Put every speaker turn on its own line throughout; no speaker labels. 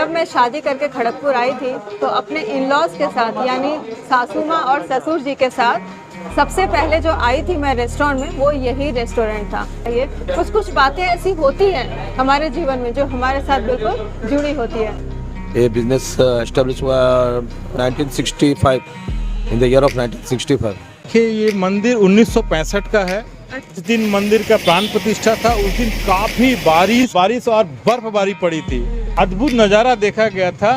जब मैं शादी करके खड़गपुर आई थी तो अपने इन लॉज के साथ यानी सासू माँ और ससुर जी के साथ सबसे पहले जो आई थी मैं रेस्टोरेंट में, वो यही रेस्टोरेंट था। ये कुछ बातें ऐसी होती हैं हमारे जीवन में जो हमारे साथ बिल्कुल जुड़ी होती है।
ये बिजनेस एस्टेब्लिश हुआ 1965, इन द ईयर ऑफ 1965।
देखिए ये मंदिर 1965 का है। जिस दिन मंदिर का प्राण प्रतिष्ठा था उस दिन काफी बारिश और बर्फबारी पड़ी थी। अद्भुत नजारा देखा गया था,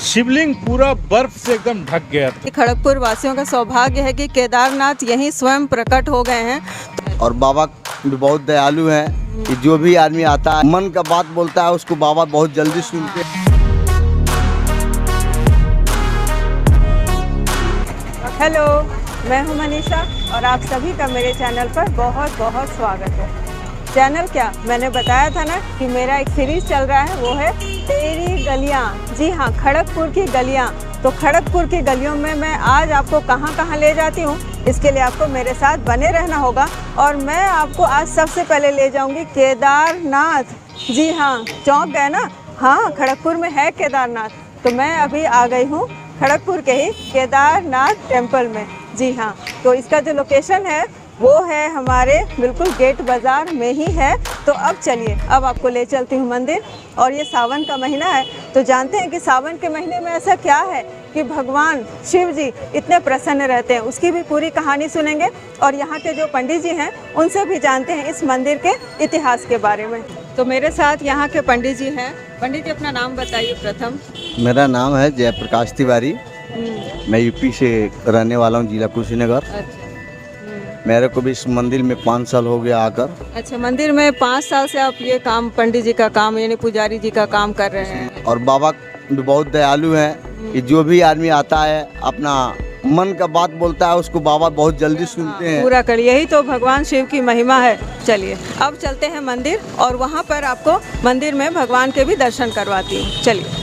शिवलिंग पूरा बर्फ से एकदम ढक गया था।
खड़गपुर वासियों का सौभाग्य है कि केदारनाथ यहीं स्वयं प्रकट हो गए हैं
और बाबा भी बहुत दयालु हैं कि जो भी आदमी आता है मन का बात बोलता है उसको बाबा बहुत जल्दी सुनते हैं।
हेलो, मैं हूं मनीषा और आप सभी का मेरे चैनल पर बहुत बहुत स्वागत है। चैनल क्या, मैंने बताया था ना कि मेरा एक सीरीज चल रहा है, वो है तेरी गलियां। जी हाँ, खड़गपुर की गलियां। तो खड़गपुर की गलियों में मैं आज आपको कहां कहां ले जाती हूं, इसके लिए आपको मेरे साथ बने रहना होगा। और मैं आपको आज सबसे पहले ले जाऊंगी केदारनाथ। जी हाँ, चौंक गए ना? हाँ, खड़गपुर में है केदारनाथ। तो मैं अभी आ गई हूँ खड़गपुर के ही केदारनाथ टेम्पल में। जी हाँ, तो इसका जो लोकेशन है वो है हमारे बिल्कुल गेट बाज़ार में ही है। तो अब चलिए, अब आपको ले चलती हूँ मंदिर। और ये सावन का महीना है, तो जानते हैं कि सावन के महीने में ऐसा क्या है कि भगवान शिव जी इतने प्रसन्न रहते हैं। उसकी भी पूरी कहानी सुनेंगे और यहाँ के जो पंडित जी हैं उनसे भी जानते हैं इस मंदिर के इतिहास के बारे में। तो मेरे साथ यहाँ के पंडित जी हैं। पंडित जी, अपना नाम बताइए प्रथम।
मेरा नाम है जयप्रकाश तिवारी। मैं यूपी से रहने वाला हूँ, जिला कुशीनगर।
अच्छा।
मेरे को भी इस मंदिर में 5 साल हो गया आकर।
अच्छा, मंदिर में 5 साल से आप ये काम, पंडित जी का काम यानी पुजारी जी का काम कर रहे हैं।
और बाबा भी बहुत दयालु हैं कि जो भी आदमी आता है अपना मन का बात बोलता है उसको बाबा बहुत जल्दी सुनते हैं,
पूरा कर। यही तो भगवान शिव की महिमा है। चलिए अब चलते हैं मंदिर और वहाँ पर आपको मंदिर में भगवान के भी दर्शन करवाती हूँ। चलिए।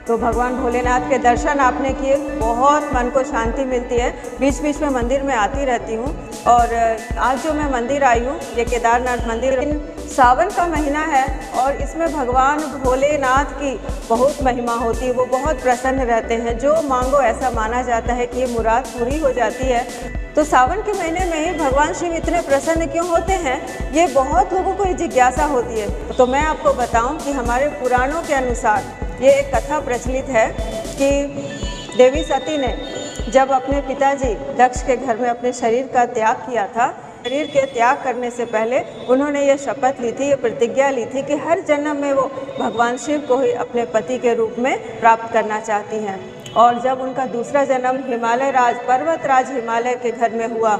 तो भगवान भोलेनाथ के दर्शन आपने किए, बहुत मन को शांति मिलती है। बीच बीच में मंदिर में आती रहती हूँ। और आज जो मैं मंदिर आई हूँ, ये केदारनाथ मंदिर, सावन का महीना है और इसमें भगवान भोलेनाथ की बहुत महिमा होती है। वो बहुत प्रसन्न रहते हैं। जो मांगो ऐसा माना जाता है कि ये मुराद पूरी हो जाती है। तो सावन के महीने में ही भगवान शिव इतने प्रसन्न क्यों होते हैं, ये बहुत लोगों को जिज्ञासा होती है। तो मैं आपको बताऊं कि हमारे पुराणों के अनुसार ये एक कथा प्रचलित है कि देवी सती ने जब अपने पिताजी दक्ष के घर में अपने शरीर का त्याग किया था, शरीर के त्याग करने से पहले उन्होंने ये शपथ ली थी, ये प्रतिज्ञा ली थी कि हर जन्म में वो भगवान शिव को ही अपने पति के रूप में प्राप्त करना चाहती हैं। और जब उनका दूसरा जन्म हिमालय राज, पर्वतराज हिमालय के घर में हुआ,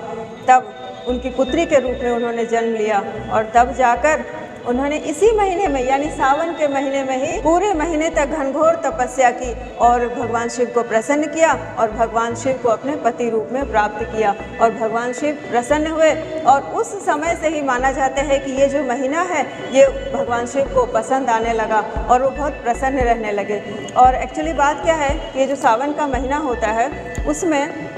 तब उनकी पुत्री के रूप में उन्होंने जन्म लिया। और तब जाकर उन्होंने इसी महीने में यानी सावन के महीने में ही पूरे महीने तक घनघोर तपस्या की और भगवान शिव को प्रसन्न किया और भगवान शिव को अपने पति रूप में प्राप्त किया। और भगवान शिव प्रसन्न हुए और उस समय से ही माना जाता है कि ये जो महीना है ये भगवान शिव को पसंद आने लगा और वो बहुत प्रसन्न रहने लगे। और एक्चुअली बात क्या है कि ये जो सावन का महीना होता है उसमें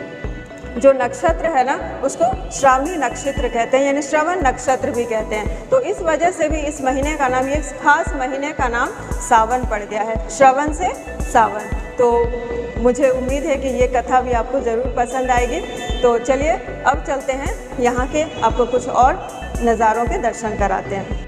जो नक्षत्र है ना उसको श्रावणी नक्षत्र कहते हैं, यानी श्रवण नक्षत्र भी कहते हैं। तो इस वजह से भी इस महीने का नाम, ये खास महीने का नाम सावन पड़ गया है, श्रवण से सावन। तो मुझे उम्मीद है कि ये कथा भी आपको ज़रूर पसंद आएगी। तो चलिए अब चलते हैं यहाँ के, आपको कुछ और नज़ारों के दर्शन कराते हैं।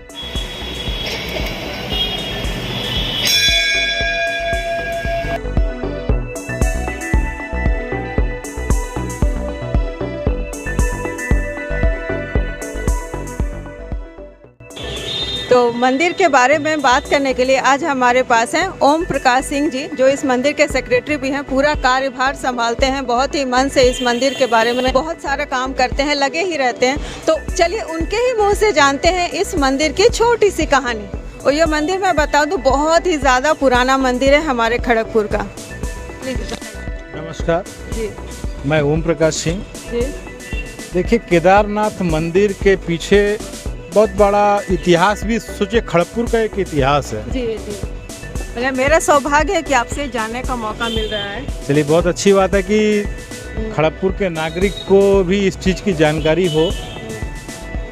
तो मंदिर के बारे में बात करने के लिए आज हमारे पास हैं ओम प्रकाश सिंह जी, जो इस मंदिर के सेक्रेटरी भी हैं, पूरा कार्यभार संभालते हैं, बहुत ही मन से इस मंदिर के बारे में बहुत सारा काम करते हैं, लगे ही रहते हैं। तो चलिए उनके ही मुँह से जानते हैं इस मंदिर की छोटी सी कहानी। और ये मंदिर मैं बता दूं बहुत ही ज़्यादा पुराना मंदिर है हमारे खड़गपुर का।
नमस्कार
जी
मैं ओम प्रकाश सिंह।
जी
देखिए केदारनाथ मंदिर के पीछे बहुत बड़ा इतिहास भी, सोचिए खड़गपुर का एक इतिहास है।
जी जी मतलब मेरा सौभाग्य है कि आपसे जानने का मौका मिल रहा है।
चलिए बहुत अच्छी बात है कि खड़गपुर के नागरिक को भी इस चीज़ की जानकारी हो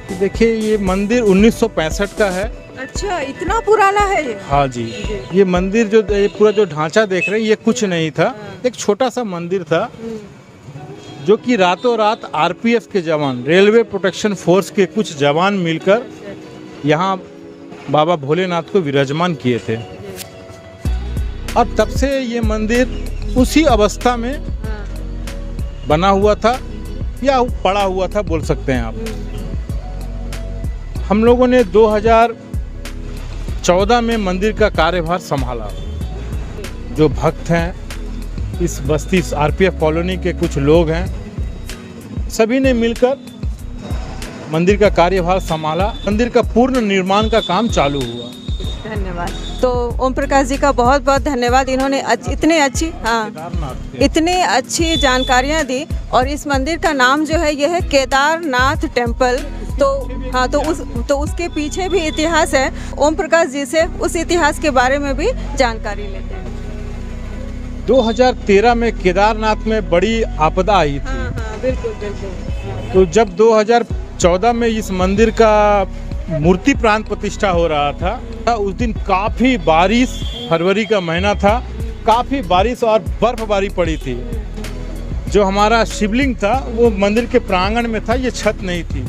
कि देखिए ये मंदिर 1965 का है।
अच्छा इतना पुराना है ये?
हाँ जी, ये मंदिर जो ये पूरा जो ढांचा देख रहे हैं ये कुछ नहीं था, एक छोटा सा मंदिर था जो कि रातों रात आरपीएफ के जवान, रेलवे प्रोटेक्शन फोर्स के कुछ जवान मिलकर यहाँ बाबा भोलेनाथ को विराजमान किए थे। और तब से ये मंदिर उसी अवस्था में बना हुआ था या पड़ा हुआ था बोल सकते हैं आप। हम लोगों ने 2014 में मंदिर का कार्यभार संभाला। जो भक्त हैं इस बस्ती आरपीएफ कॉलोनी के कुछ लोग हैं, सभी ने मिलकर मंदिर का कार्यभार संभाला। मंदिर का पूर्ण निर्माण का काम चालू हुआ।
धन्यवाद। तो ओम प्रकाश जी का बहुत बहुत धन्यवाद, इन्होंने इतनी अच्छी जानकारियाँ दी। और इस मंदिर का नाम जो है यह है केदारनाथ टेम्पल। तो हाँ, तो उसके पीछे भी इतिहास है। ओम प्रकाश जी से उस इतिहास के बारे में भी जानकारी लेते हैं।
2013 में केदारनाथ में बड़ी आपदा आई थी।
हाँ, बिल्कुल बिल्कुल।
तो जब 2014 में इस मंदिर का मूर्ति प्राण प्रतिष्ठा हो रहा था, उस दिन काफ़ी बारिश, फरवरी का महीना था, काफ़ी बारिश और बर्फबारी पड़ी थी। जो हमारा शिवलिंग था वो मंदिर के प्रांगण में था, ये छत नहीं थी।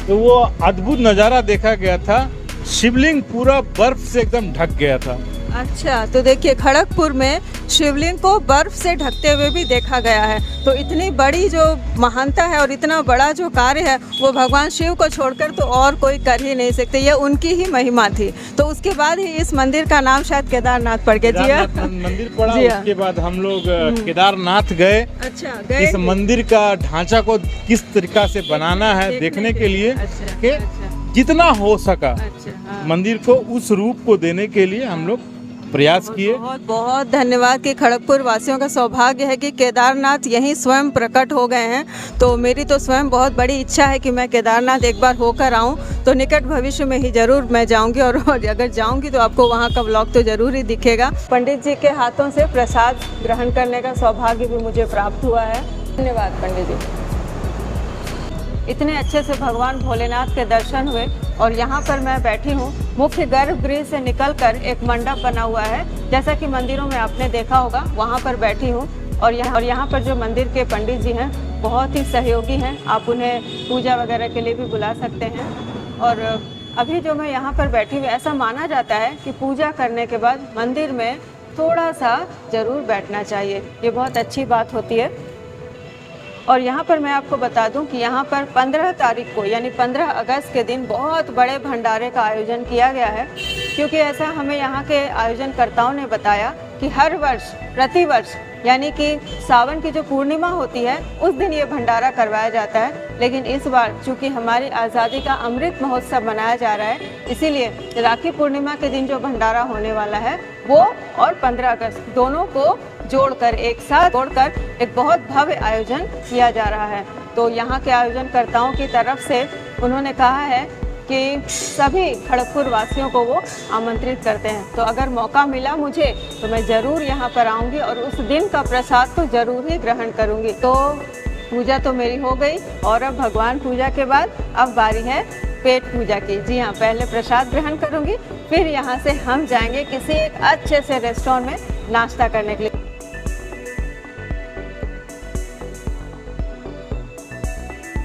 तो वो अद्भुत नज़ारा देखा गया था, शिवलिंग पूरा बर्फ से एकदम ढक गया था।
अच्छा, तो देखिए खड़गपुर में शिवलिंग को बर्फ से ढकते हुए भी देखा गया है। तो इतनी बड़ी जो महानता है और इतना बड़ा जो कार्य है वो भगवान शिव को छोड़कर तो और कोई कर ही नहीं सकते, ये उनकी ही महिमा थी। तो उसके बाद ही इस मंदिर का नाम शायद केदारनाथ पड़ गया। जी हाँ,
मंदिर पड़ा।
जी हाँ।
उसके बाद हम लोग केदारनाथ गए।
अच्छा, गए
इस मंदिर का ढांचा को किस तरीका से बनाना है देखने के लिए कि जितना हो सका मंदिर को उस रूप को देने के लिए हम लोग प्रयास किए।
बहुत बहुत धन्यवाद कि खड़गपुर वासियों का सौभाग्य है कि केदारनाथ यहीं स्वयं प्रकट हो गए हैं। तो मेरी तो स्वयं बहुत बड़ी इच्छा है कि मैं केदारनाथ एक बार होकर आऊं। तो निकट भविष्य में ही ज़रूर मैं जाऊंगी, और अगर जाऊंगी तो आपको वहां का व्लॉग तो ज़रूर ही दिखेगा। पंडित जी के हाथों से प्रसाद ग्रहण करने का सौभाग्य भी मुझे प्राप्त हुआ है। धन्यवाद पंडित जी। इतने अच्छे से भगवान भोलेनाथ के दर्शन हुए। और यहाँ पर मैं बैठी हूँ, मुख्य गर्भगृह से निकलकर एक मंडप बना हुआ है, जैसा कि मंदिरों में आपने देखा होगा, वहाँ पर बैठी हूँ। और यहाँ पर जो मंदिर के पंडित जी हैं बहुत ही सहयोगी हैं, आप उन्हें पूजा वगैरह के लिए भी बुला सकते हैं। और अभी जो मैं यहाँ पर बैठी हूँ, ऐसा माना जाता है कि पूजा करने के बाद मंदिर में थोड़ा सा ज़रूर बैठना चाहिए, ये बहुत अच्छी बात होती है। और यहाँ पर मैं आपको बता दूं कि यहाँ पर 15 तारीख को यानी 15 अगस्त के दिन बहुत बड़े भंडारे का आयोजन किया गया है। क्योंकि ऐसा हमें यहाँ के आयोजनकर्ताओं ने बताया कि हर वर्ष, प्रतिवर्ष यानी कि सावन की जो पूर्णिमा होती है उस दिन ये भंडारा करवाया जाता है। लेकिन इस बार चूँकि हमारी आज़ादी का अमृत महोत्सव मनाया जा रहा है, इसीलिए राखी पूर्णिमा के दिन जो भंडारा होने वाला है वो और 15 अगस्त दोनों को जोड़कर, एक साथ जोड़कर एक बहुत भव्य आयोजन किया जा रहा है। तो यहाँ के आयोजनकर्ताओं की तरफ से उन्होंने कहा है कि सभी खड़गपुर वासियों को वो आमंत्रित करते हैं। तो अगर मौका मिला मुझे तो मैं ज़रूर यहाँ पर आऊँगी और उस दिन का प्रसाद तो ज़रूर ही ग्रहण करूँगी। तो पूजा तो मेरी हो गई और अब भगवान पूजा के बाद अब बारी है पेट पूजा की। जी हाँ, पहले प्रसाद ग्रहण करूँगी, फिर यहाँ से हम जाएंगे किसी एक अच्छे से रेस्टोरेंट में नाश्ता करने के लिए।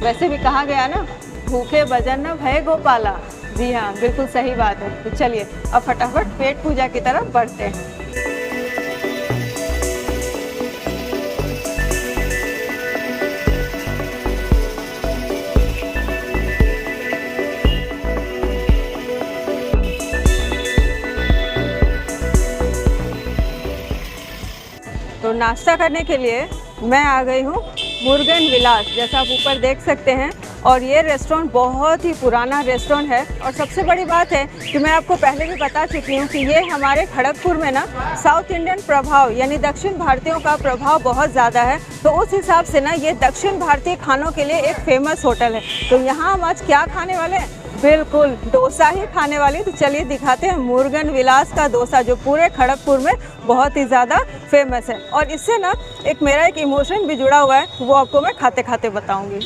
वैसे भी कहा गया ना, भूखे भजन न भय गोपाला। जी हाँ, बिल्कुल सही बात है। तो चलिए अब फटाफट पेट पूजा की तरफ बढ़ते हैं। तो नाश्ता करने के लिए मैं आ गई हूँ मुर्गन विलास, जैसा आप ऊपर देख सकते हैं। और ये रेस्टोरेंट बहुत ही पुराना रेस्टोरेंट है। और सबसे बड़ी बात है कि मैं आपको पहले भी बता चुकी हूँ कि ये हमारे खड़गपुर में ना साउथ इंडियन प्रभाव यानी दक्षिण भारतीयों का प्रभाव बहुत ज़्यादा है। तो उस हिसाब से ना ये दक्षिण भारतीय खानों के लिए एक फेमस होटल है। तो यहाँ हम आज क्या खाने वाले हैं? बिल्कुल डोसा ही खाने वाली। तो चलिए दिखाते हैं मुर्गन विलास का डोसा, जो पूरे खड़गपुर में बहुत ही ज़्यादा फेमस है। और इससे ना एक मेरा एक इमोशन भी जुड़ा हुआ है, वो आपको मैं खाते खाते बताऊंगी।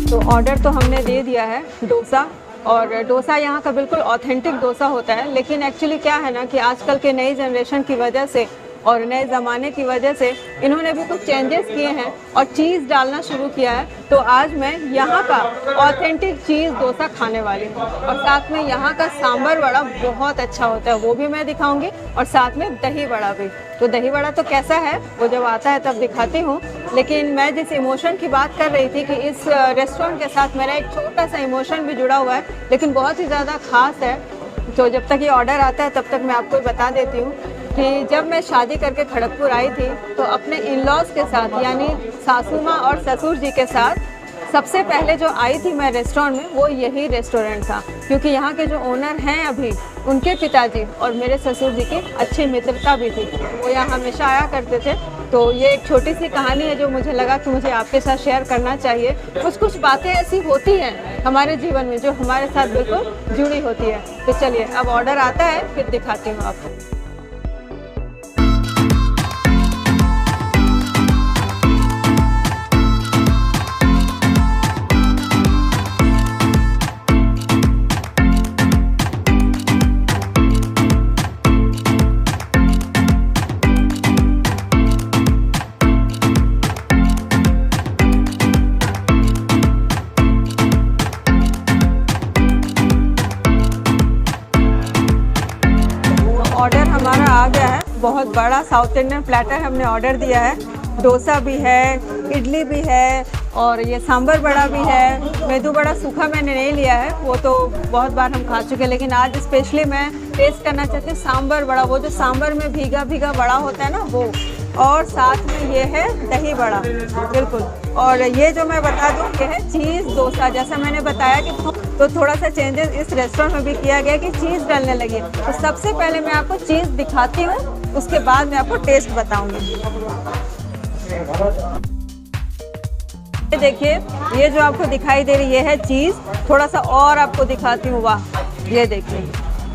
तो ऑर्डर तो हमने दे दिया है डोसा, और डोसा यहाँ का बिल्कुल ऑथेंटिक डोसा होता है। लेकिन एक्चुअली क्या है ना कि आजकल के नई जनरेशन की वजह से और नए ज़माने की वजह से इन्होंने भी कुछ चेंजेस किए हैं और चीज़ डालना शुरू किया है। तो आज मैं यहाँ का ऑथेंटिक चीज़ डोसा खाने वाली हूँ। और साथ में यहाँ का सांभर वड़ा बहुत अच्छा होता है, वो भी मैं दिखाऊंगी। और साथ में दही वड़ा भी। तो दही वड़ा तो कैसा है वो जब आता है तब दिखाती हूँ। लेकिन मैं जिस इमोशन की बात कर रही थी कि इस रेस्टोरेंट के साथ मेरा एक छोटा सा इमोशन भी जुड़ा हुआ है, लेकिन बहुत ही ज़्यादा ख़ास है। तो जब तक ये ऑर्डर आता है तब तक मैं आपको बता देती हूँ कि जब मैं शादी करके खड़गपुर आई थी तो अपने इन-लॉज़ के साथ यानी सासू माँ और ससुर जी के साथ सबसे पहले जो आई थी मैं रेस्टोरेंट में, वो यही रेस्टोरेंट था। क्योंकि यहाँ के जो ओनर हैं अभी, उनके पिताजी और मेरे ससुर जी की अच्छी मित्रता भी थी, वो यहाँ हमेशा आया करते थे। तो ये एक छोटी सी कहानी है जो मुझे लगा कि मुझे आपके साथ शेयर करना चाहिए। कुछ बातें ऐसी होती हैं हमारे जीवन में जो हमारे साथ बिल्कुल जुड़ी होती है। तो चलिए अब ऑर्डर आता है फिर दिखाती हूँ आपको। ऑर्डर हमारा आ गया है, बहुत बड़ा साउथ इंडियन प्लेटर हमने ऑर्डर दिया है। डोसा भी है, इडली भी है और ये सांभर बड़ा भी है। मेदू बड़ा सूखा मैंने नहीं लिया है, वो तो बहुत बार हम खा चुके हैं। लेकिन आज स्पेशली मैं टेस्ट करना चाहती हूँ सांभर बड़ा, वो जो सांभर में भीगा भीगा बड़ा होता है ना वो। और साथ में ये है दही बड़ा, बिल्कुल। और ये जो मैं बता दूँ ये है चीज़ डोसा। जैसा मैंने बताया कि तो थोड़ा सा चेंजेस इस रेस्टोरेंट में भी किया गया कि चीज़ डालने लगी। तो सबसे पहले मैं आपको चीज़ दिखाती हूँ, उसके बाद मैं आपको टेस्ट बताऊँगी। ये देखिए, ये जो आपको दिखाई दे रही है चीज़, थोड़ा सा और आपको दिखाती हूँ। वाह, ये देखिए,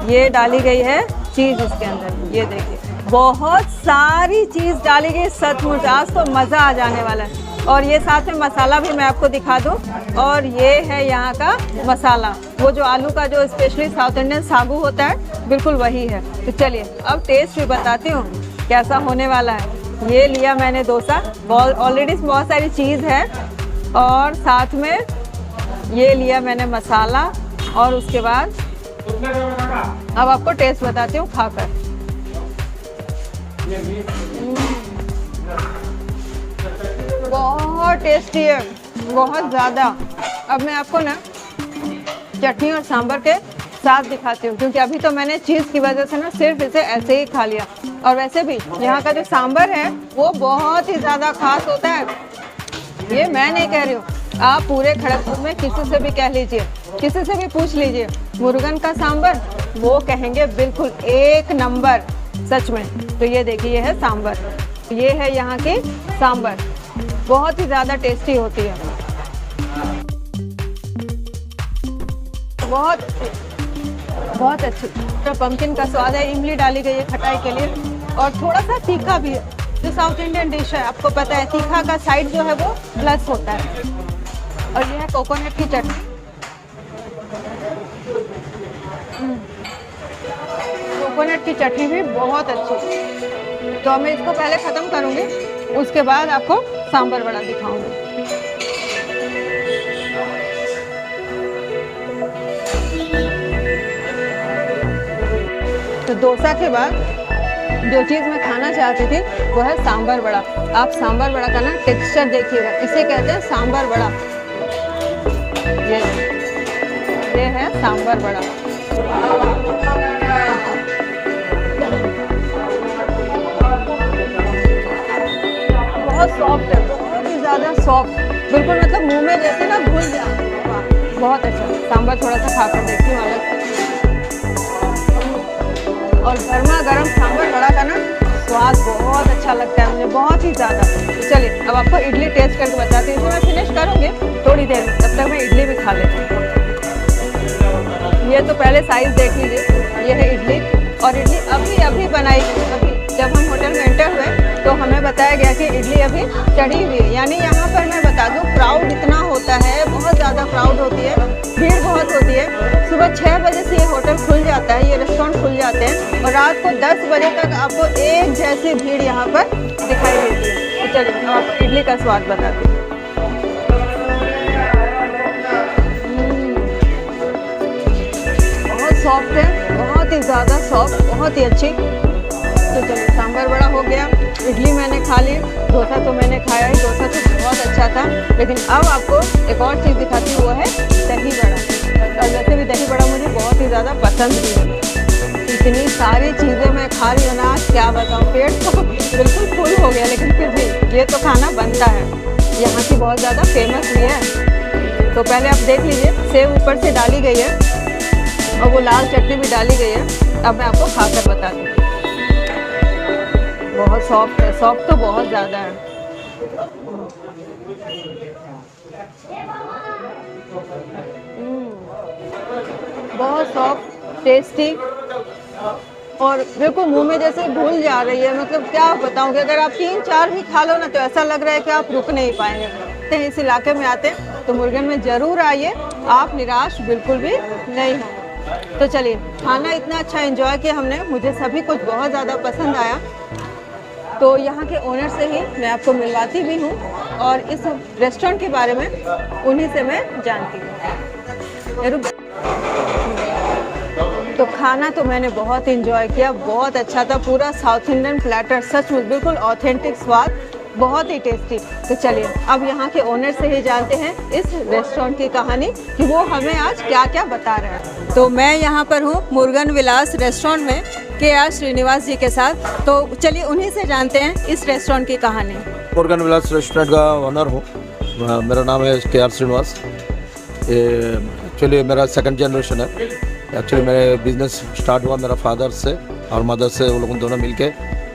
ये डाली गई है चीज़ इसके अंदर। ये देखिए बहुत सारी चीज़ डाली गई, सचमुच आज तो मज़ा आ जाने वाला है। और ये साथ में मसाला भी मैं आपको दिखा दूँ। और ये है यहाँ का मसाला, वो जो आलू का जो स्पेशली साउथ इंडियन सागू होता है, बिल्कुल वही है। तो चलिए अब टेस्ट भी बताती हूँ कैसा होने वाला है। ये लिया मैंने डोसा, ऑलरेडी बहुत सारी चीज़ है। और साथ में ये लिया मैंने मसाला। और उसके बाद अब आपको टेस्ट बताती हूँ खाकर। बहुत टेस्टी है, बहुत ज़्यादा। अब मैं आपको ना चटनी और सांभर के साथ दिखाती हूँ, क्योंकि अभी तो मैंने चीज़ की वजह से ना सिर्फ इसे ऐसे ही खा लिया। और वैसे भी यहाँ का जो सांभर है वो बहुत ही ज़्यादा खास होता है। ये मैं नहीं कह रही हूँ, आप पूरे खड़गपुर में किसी से भी कह लीजिए, किसी से भी पूछ लीजिए मुर्गन का सांभर, वो कहेंगे बिल्कुल एक नंबर, सच में। तो ये देखिए, ये है सांभर, ये है यहाँ की सांभर, बहुत ही ज़्यादा टेस्टी होती है। बहुत बहुत अच्छी। तो पम्पकिन का स्वाद है, इमली डाली गई है खटाई के लिए, और थोड़ा सा तीखा भी है। जो साउथ इंडियन डिश है, आपको पता है तीखा का साइड जो है वो प्लस होता है। और ये है कोकोनट की चटनी। कोकोनट की चटनी भी बहुत अच्छी। तो मैं इसको पहले ख़त्म करूँगी, उसके बाद आपको सांभर वड़ा दिखाऊंगी। तो डोसा के बाद जो चीज़ मैं खाना चाहती थी वो है सांभर वड़ा। आप सांभर वड़ा का ना टेक्सचर देखिएगा, इसे कहते हैं सांभर वड़ा। ये है सांभर वड़ा। बहुत सॉफ्ट है, बहुत ही ज़्यादा सॉफ्ट, बिल्कुल मतलब मुंह में जैसे ना घुल जाए। बहुत अच्छा। सांभर थोड़ा सा खाकर देखती हूँ अलग से। और गर्मा गर्म सांभर वड़ा का ना स्वाद बहुत अच्छा लगता है मुझे, बहुत ही ज़्यादा। तो चलिए अब आपको इडली टेस्ट करके बताती हूँ। मैं फिनिश करूँगी थोड़ी देर में, तब तक मैं इडली भी खा लेती हूँ। ये तो पहले साइज़ देख लीजिए, ये है इडली। और इडली अभी बनाई, अभी जब हम होटल में एंटर हुए तो हमें बताया गया कि इडली अभी चढ़ी हुई है। यानी यहाँ पर मैं बता दूँ क्राउड इतना होता है, बहुत ज़्यादा क्राउड होती है, भीड़ बहुत होती है। सुबह 6 बजे से ये होटल खुल जाता है, ये रेस्टोरेंट खुल जाते हैं और रात को 10 बजे तक आपको एक जैसी भीड़ यहाँ पर दिखाई देती है। तो चलिए अब आपको इडली का स्वाद बताती हूँ। बहुत सॉफ्ट है, बहुत ही ज़्यादा सॉफ्ट, बहुत ही अच्छी। तो चलिए सांभर वड़ा हो गया, इडली मैंने खा ली, डोसा तो मैंने खाया ही, डोसा तो बहुत अच्छा था। लेकिन अब आपको एक और चीज़ दिखाती हूँ, वो है दही बड़ा। और वैसे भी दही बड़ा मुझे बहुत ही ज़्यादा पसंद भी है। इतनी सारी चीज़ें मैं खा रही हूँ ना, क्या बताऊँ, पेट तो बिल्कुल फुल हो गया, लेकिन फिर भी ये तो खाना बनता है। यहाँ की बहुत ज़्यादा फेमस भी है। तो पहले आप देख लीजिए, सेव ऊपर से डाली गई है और वो लाल चटनी भी डाली गई है। अब मैं आपको खाकर बताती हूँ। बहुत सॉफ्ट है, सॉफ्ट तो बहुत ज़्यादा है। बहुत सॉफ्ट, टेस्टी और बिल्कुल मुंह में जैसे घुल जा रही है। मतलब क्या बताऊं कि अगर आप 3-4 भी खा लो ना तो ऐसा लग रहा है कि आप रुक नहीं पाएंगे। तो इस इलाके में आते तो मुर्गन में ज़रूर आइए, आप निराश बिल्कुल भी नहीं होंगे। तो चलिए, खाना इतना अच्छा एंजॉय किया हमने, मुझे सभी कुछ बहुत ज़्यादा पसंद आया। तो यहाँ के ओनर से ही मैं आपको मिलवाती भी हूँ और इस रेस्टोरेंट के बारे में उन्हीं से मैं जानती हूँ। तो खाना तो मैंने बहुत एंजॉय किया, बहुत अच्छा था। पूरा साउथ इंडियन प्लेटर, सच में बिल्कुल ऑथेंटिक स्वाद, बहुत ही टेस्टी। तो चलिए अब यहाँ के ओनर से ही जानते हैं इस रेस्टोरेंट की कहानी कि वो हमें आज क्या क्या बता रहे हैं। तो मैं यहाँ पर हूँ मुर्गन विलास रेस्टोरेंट में के.आर. श्रीनिवास जी के साथ। तो चलिए उन्हीं से जानते हैं इस रेस्टोरेंट की कहानी।
मुर्गन विलास रेस्टोरेंट का ओनर हूँ, मेरा नाम है के.आर. श्रीनिवास। ये एक्चुअली मेरा 2nd जनरेशन है। एक्चुअली मेरे बिजनेस स्टार्ट हुआ मेरा फादर से और मदर से, वो लोग दोनों मिलके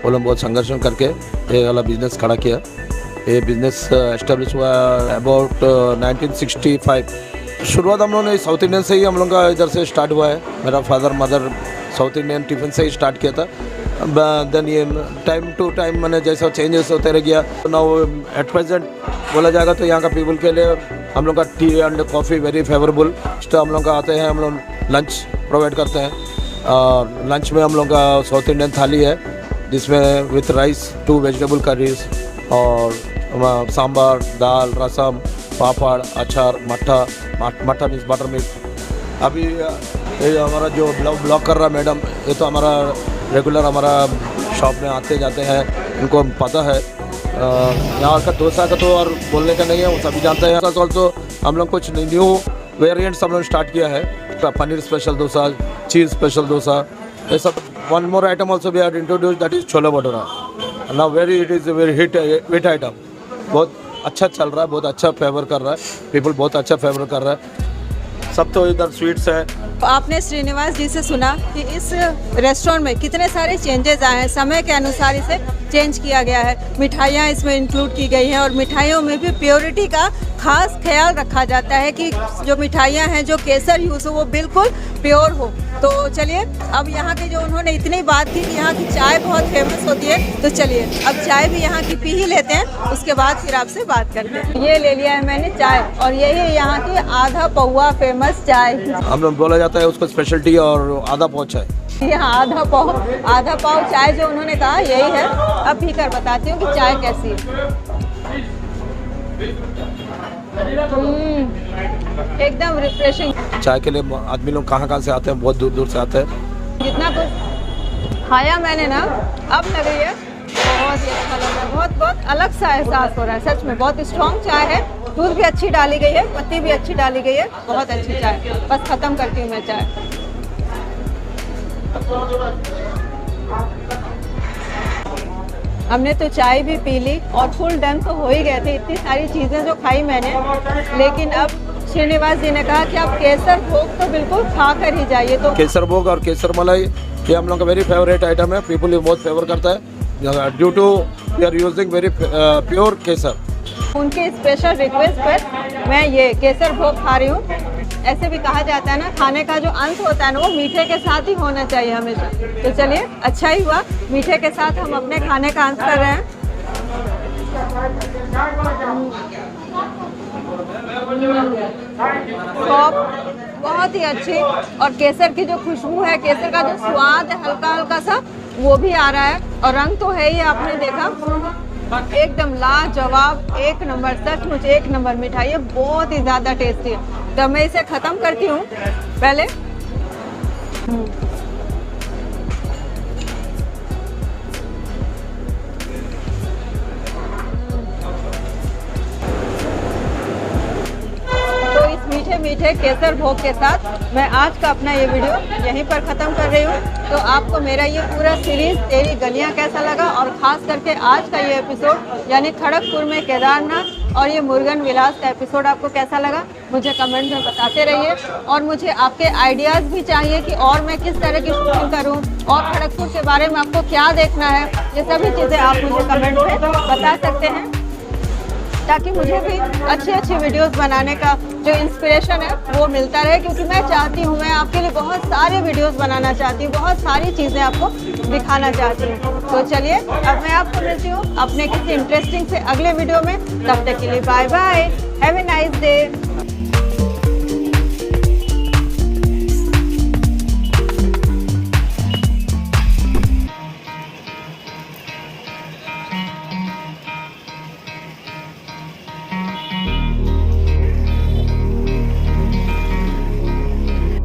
वो लोग बहुत संघर्ष करके ये वाला बिज़नेस खड़ा किया। ये बिज़नेस एस्टेब्लिश हुआ अबाउट 1965। शुरुआत हम लोगों ने साउथ इंडियन से ही हम लोग का इधर से स्टार्ट हुआ है। मेरा father mother south Indian tiffin से ही स्टार्ट किया था। देन ये टाइम टू टाइम मैंने जैसा चेंजेस होते रह गया। तो नाउ एट प्रेजेंट बोला जाएगा तो यहाँ का पीपल के लिए हम लोग का T and coffee very favourable. तो हम लोग का आते हैं, हम लोग लंच प्रोवाइड करते हैं। और लंच में हम लोग का साउथ इंडियन थाली है जिसमें विथ राइस 2 वेजिटेबल करीज और सांभर, दाल, रसम, पापड़, अचार, मट्ठा मीन्स बटर मिल्क। अभी ये हमारा जो ब्लॉग कर रहा मैडम, ये तो हमारा रेगुलर हमारा शॉप में आते जाते हैं, इनको पता है। यहाँ का डोसा का तो और बोलने का नहीं है, वो सभी जानते हैं। ऑल्सो हम लोग कुछ न्यू वेरिएंट्स हम लोग स्टार्ट किया है, paneer special dosa, cheese special dosa, ये सब। One more item also we have introduced, that is chola bhatura. Now it is very hit item. बहुत अच्छा चल रहा है, बहुत अच्छा फेवर कर रहा है, पीपल बहुत अच्छा फेवर कर रहा है। सब तो इधर स्वीट्स है।
आपने श्रीनिवास जी से सुना कि इस रेस्टोरेंट में कितने सारे चेंजेस आए हैं, समय के अनुसार इसे चेंज किया गया है। मिठाइयाँ इसमें इंक्लूड की गई हैं और मिठाइयों में भी प्योरिटी का खास ख्याल रखा जाता है कि जो मिठाइयाँ हैं, जो केसर यूज़ हो, वो बिल्कुल प्योर हो। तो चलिए अब यहाँ के जो उन्होंने इतनी बात की कि यहाँ की चाय बहुत फेमस होती है, तो चलिए अब चाय भी यहाँ की पी ही लेते हैं, उसके बाद फिर आपसे बात करते हैं। ये ले लिया है मैंने चाय, और यही यहाँ की आधा पौवा फेमस चाय।
हम लोग बोला जाता है उसको स्पेशलिटी और आधा पाव चाय।
यहाँ आधा पाव चाय जो उन्होंने कहा यही है। अब पी कर बताती हूँ कि चाय कैसी है। एकदम रिफ्रेशिंग।
चाय के लिए आदमी लोग कहाँ से आते हैं, बहुत दूर दूर से आते हैं।
जितना कुछ खाया मैंने ना, अब लग रही है बहुत ही अच्छा लग रहा है, बहुत बहुत अलग सा एहसास हो रहा है। सच में बहुत स्ट्रॉन्ग चाय है, दूध भी अच्छी डाली गई है, पत्ती भी अच्छी डाली गई है, बहुत अच्छी चाय। बस ख़त्म करती हूँ मैं चाय। हमने तो चाय भी पी ली और फुल डन तो हो ही गए थे, इतनी सारी चीज़ें जो खाई मैंने। लेकिन अब श्रीनिवास जी ने कहा कि आप केसर भोग तो बिल्कुल खा कर ही जाइए। तो
केसर भोग और केसर मलाई ये हम लोग का वेरी फेवरेट आइटम है, पीपल ये बहुत फेवर करता है due to we are using very pure kesar.
उनके स्पेशल रिक्वेस्ट पर मैं ये केसर भोग खा रही हूँ। ऐसे भी कहा जाता है ना, खाने का जो अंत होता है ना वो मीठे के साथ ही होना चाहिए हमेशा। तो चलिए अच्छा ही हुआ, मीठे के साथ हम अपने खाने का अंत कर रहे हैं। बहुत ही अच्छी, और केसर की जो खुशबू है, केसर का जो स्वाद है हल्का हल्का सा वो भी आ रहा है। और रंग तो है ही, आपने देखा, एकदम लाजवाब, एक नंबर, सचमुच एक नंबर मिठाई है, बहुत ही ज़्यादा टेस्टी है। तो मैं इसे ख़त्म करती हूँ पहले। तो इस मीठे मीठे केसर भोग के साथ मैं आज का अपना ये वीडियो यहीं पर ख़त्म कर रही हूँ। तो आपको मेरा ये पूरा सीरीज़ तेरी गलियाँ कैसा लगा, और ख़ास करके आज का ये एपिसोड यानी खड़गपुर में केदारनाथ और ये मुर्गन विलास का एपिसोड आपको कैसा लगा, मुझे कमेंट में बताते रहिए। और मुझे आपके आइडियाज़ भी चाहिए कि और मैं किस तरह की शूटिंग करूं, और खड़गपुर के बारे में आपको क्या देखना है, ये सभी चीज़ें आप मुझे कमेंट में बता सकते हैं, ताकि मुझे भी अच्छी अच्छी वीडियोस बनाने का जो इंस्पिरेशन है वो मिलता रहे। क्योंकि मैं चाहती हूँ, मैं आपके लिए बहुत सारे वीडियोस बनाना चाहती हूँ, बहुत सारी चीज़ें आपको दिखाना चाहती हूँ। तो चलिए अब मैं आपको मिलती हूँ अपने किसी इंटरेस्टिंग से अगले वीडियो में। तब तक के लिए bye bye, have a nice day.